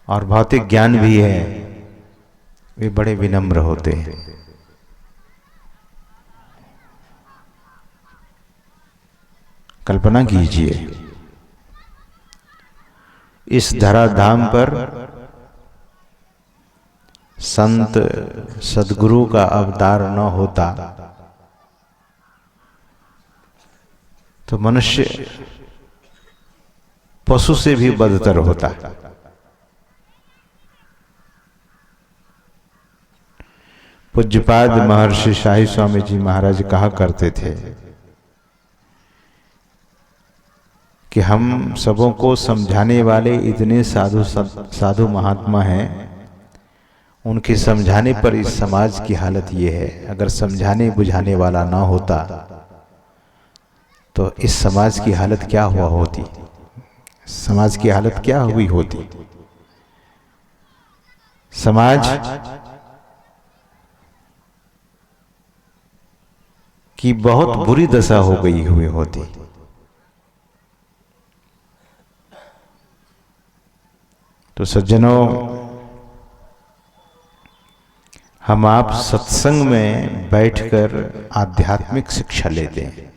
और भौतिक ज्ञान भी है, वे बड़े विनम्र होते हैं। कल्पना कीजिए, इस धराधाम पर संत सदगुरु का अवतार न होता तो मनुष्य पशु से भी बदतर होता। पूज्यपाद महर्षि शाही स्वामी जी महाराज कहा करते थे कि हम सबों को समझाने वाले इतने साधु महात्मा हैं, उनके समझाने पर इस समाज की हालत ये है। अगर समझाने बुझाने वाला ना होता तो इस समाज की हालत क्या हुआ होती, समाज की हालत क्या हुई होती। समाज की बहुत बुरी दशा हो गई हुई होती। तो सज्जनों, हम आप सत्संग में बैठकर आध्यात्मिक शिक्षा लेते हैं।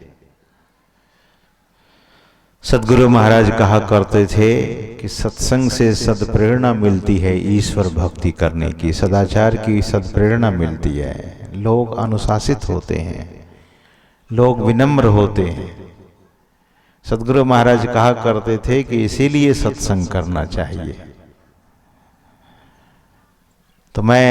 सदगुरु महाराज कहा करते थे कि सत्संग से सदप्रेरणा मिलती है ईश्वर भक्ति करने की, सदाचार की सदप्रेरणा मिलती है। लोग अनुशासित होते हैं, लोग विनम्र होते हैं। सदगुरु महाराज कहा करते थे कि इसीलिए सत्संग करना चाहिए। तो मैं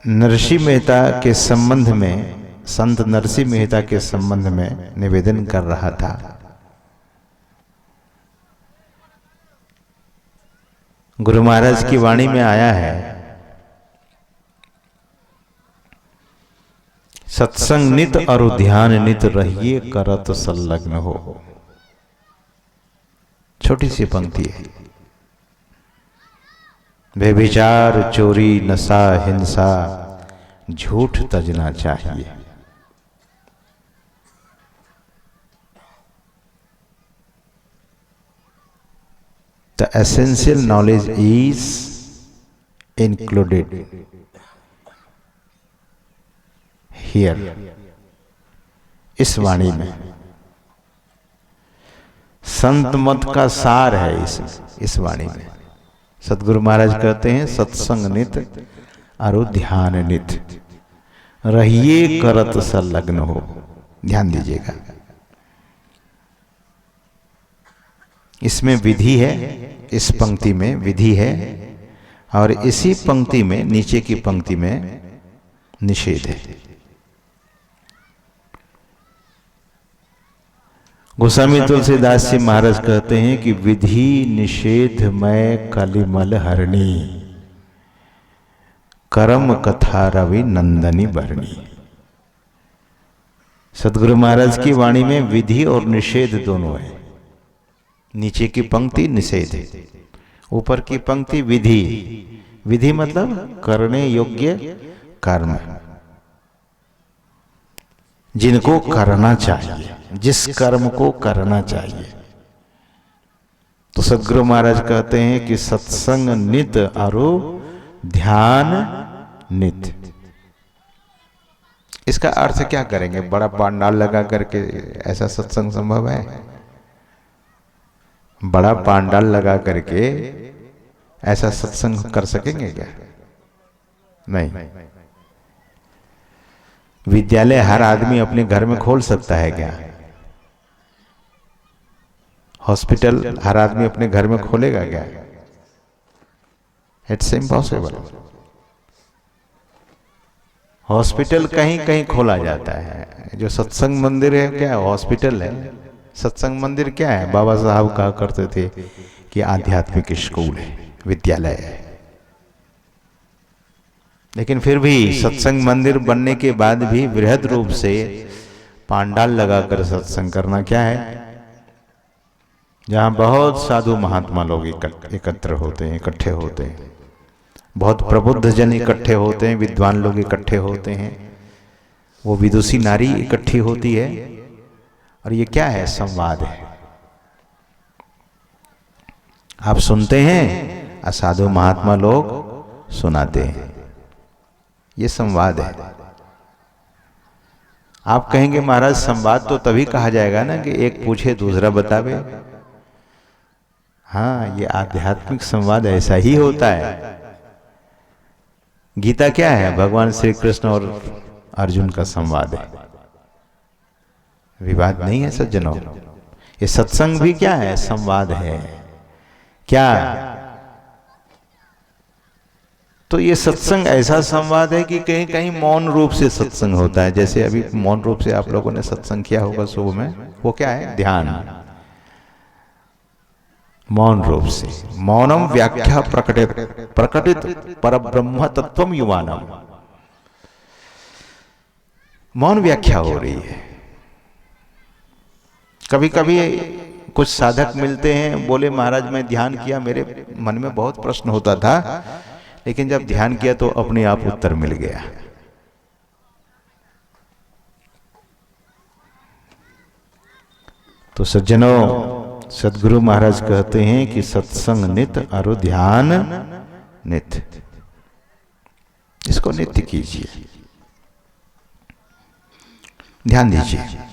नरसिंह मेहता के संबंध में, संत नरसिंह मेहता के संबंध में निवेदन कर रहा था। गुरु महाराज की वाणी में आया है, सत्संग नित और ध्यान नित रहिए करत संलग्न हो। छोटी सी पंक्ति है। व्यभिचार, चोरी, नशा, हिंसा, झूठ तजना चाहिए। The essential knowledge is included here, इस वाणी में संत मत का सार है। इस वाणी में सदगुरु महाराज कहते हैं सत्संग नित और ध्यान नित रहिए करत संलग्न हो। ध्यान दीजिएगा, इसमें विधि है, इस पंक्ति में विधि है और इसी पंक्ति में, नीचे की पंक्ति में निषेध है। गोस्वामी तुलसीदास जी महाराज कहते हैं कि विधि निषेध में कलिमल हरणी, कर्म कथा रवि नंदनी भरणी। सदगुरु महाराज की वाणी में विधि और निषेध दोनों है। नीचे की पंक्ति निषेध है, ऊपर की पंक्ति विधि। विधि मतलब करने योग्य कर्म, जिनको करना चाहिए, जिस कर्म को करना चाहिए। तो सदगुरु महाराज कहते हैं कि सत्संग नित और ध्यान नित। इसका अर्थ क्या करेंगे? बड़ा पांडाल लगा करके ऐसा सत्संग संभव है? बड़ा पांडाल लगा करके ऐसा सत्संग कर सकेंगे क्या? नहीं। विद्यालय हर आदमी अपने घर में खोल सकता है क्या? हॉस्पिटल हर आदमी अपने घर में खोलेगा क्या? It's impossible. हॉस्पिटल कहीं कहीं खोला जाता है। जो सत्संग मंदिर है क्या हॉस्पिटल है? सत्संग मंदिर क्या है? बाबा साहब कहा करते थे कि आध्यात्मिक स्कूल है, विद्यालय है। लेकिन फिर भी सत्संग मंदिर बनने के बाद भी वृहद रूप से पांडाल लगाकर सत्संग करना क्या है? जहां बहुत साधु महात्मा लोग एकत्र होते हैं, इकट्ठे होते हैं, बहुत प्रबुद्ध जन इकट्ठे होते हैं, विद्वान लोग इकट्ठे होते हैं, वो विदुषी नारी इकट्ठी होती है। और ये क्या है? संवाद है। आप सुनते हैं असाधु महात्मा लोग सुनाते हैं। ये संवाद है। आप कहेंगे महाराज संवाद तो तभी कहा जाएगा ना कि एक पूछे दूसरा बतावे। हाँ, ये आध्यात्मिक संवाद ऐसा ही होता है। गीता क्या है? भगवान श्री कृष्ण और अर्जुन का संवाद है, विवाद नहीं है सज्जनों। ये सत्संग भी क्या है? संवाद है। क्या? तो ये सत्संग ऐसा संवाद है कि कहीं कहीं मौन रूप से सत्संग होता है। जैसे अभी मौन रूप से आप लोगों ने सत्संग किया होगा सुबह में, वो क्या है? ध्यान। मौन रूप से, मौनम व्याख्या प्रकटित परब्रह्म तत्वम युवानम। मौन व्याख्या हो रही है। कभी कभी कुछ साधक मिलते हैं, बोले महाराज मैं ध्यान किया, मेरे मन में बहुत प्रश्न होता था, लेकिन जब ध्यान किया तो अपने आप उत्तर मिल गया। तो सज्जनों, सदगुरु महाराज कहते हैं कि सत्संग नित और ध्यान नित। इसको नित्य कीजिए, ध्यान दीजिए।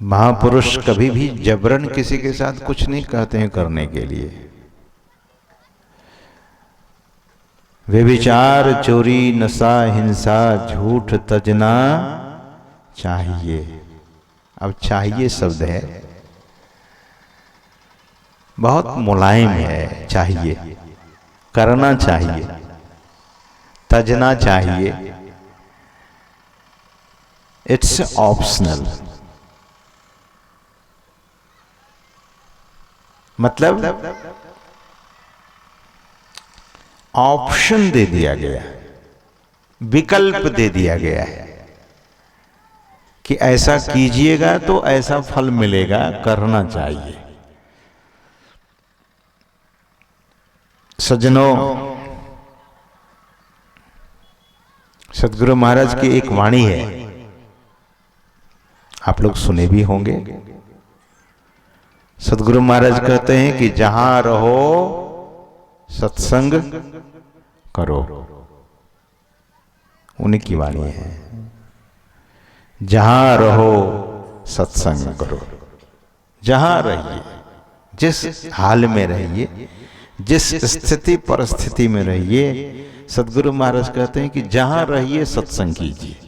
महापुरुष कभी भी जबरन किसी के साथ कुछ नहीं कहते हैं करने के लिए। व्यभिचार, चोरी, नशा, हिंसा, झूठ तजना चाहिए। अब चाहिए शब्द है, बहुत मुलायम है। चाहिए, करना चाहिए, तजना चाहिए, इट्स ऑप्शनल। मतलब ऑप्शन दे दिया गया, विकल्प दे दिया गया है कि ऐसा कीजिएगा तो ऐसा फल मिलेगा, करना चाहिए। सज्जनों, सदगुरु महाराज की एक वाणी है, आप लोग सुने भी होंगे। सदगुरु महाराज कहते हैं कि जहां रहो सत्संग करो। उन्हीं की वाणी है, जहां रहो सत्संग करो। जहां रहिए, जिस हाल में रहिए, जिस स्थिति परिस्थिति में रहिए, सदगुरु महाराज कहते हैं कि जहां रहिए सत्संग कीजिए।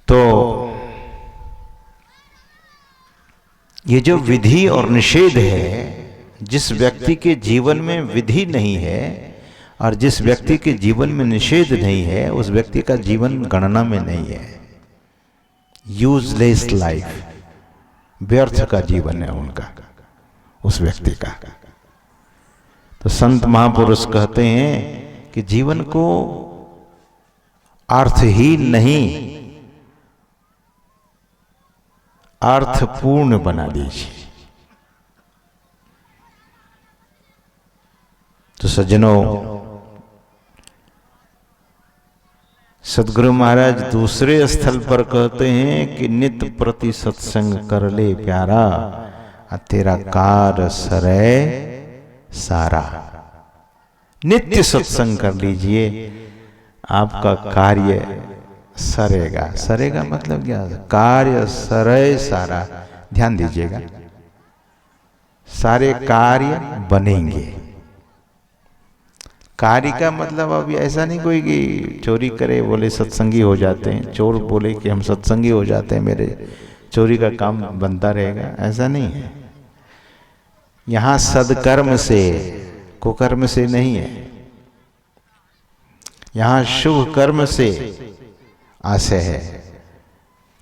तो ये जो विधि और निषेध है, जिस व्यक्ति के जीवन में विधि नहीं है और जिस व्यक्ति के जीवन में निषेध नहीं है, उस व्यक्ति का जीवन गणना में नहीं है। यूजलेस लाइफ, व्यर्थ का जीवन है उनका, उस व्यक्ति का। तो संत महापुरुष कहते हैं कि जीवन को अर्थहीन नहीं, अर्थपूर्ण बना दीजिए। तो सज्जनों, सदगुरु महाराज दूसरे स्थल पर कहते हैं कि नित्य प्रति सत्संग कर ले प्यारा, तेरा कार सरे सारा। नित्य सत्संग कर लीजिए, आपका कार्य सरेगा। सरेगा मतलब क्या? कार्य सरे सारा। ध्यान दीजिएगा, सारे कार्य बनेंगे। कार्य का मतलब अभी ऐसा नहीं कोई कि चोरी करे बोले सत्संगी हो जाते हैं, चोर बोले कि हम सत्संगी हो जाते हैं, मेरे चोरी का काम बनता रहेगा, ऐसा नहीं है। यहां सदकर्म से, कुकर्म से नहीं है। यहां शुभ कर्म से आशय है,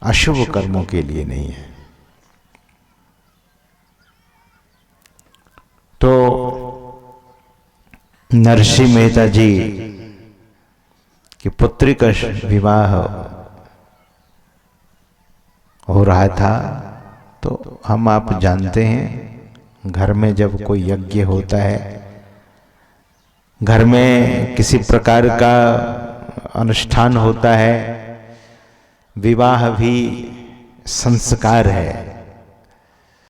अशुभ कर्मों के लिए नहीं है। तो नरसिंह मेहता जी की पुत्री का विवाह हो रहा था। तो हम आप जानते हैं, घर में जब कोई यज्ञ होता है, घर में किसी प्रकार का अनुष्ठान होता है, विवाह भी संस्कार है।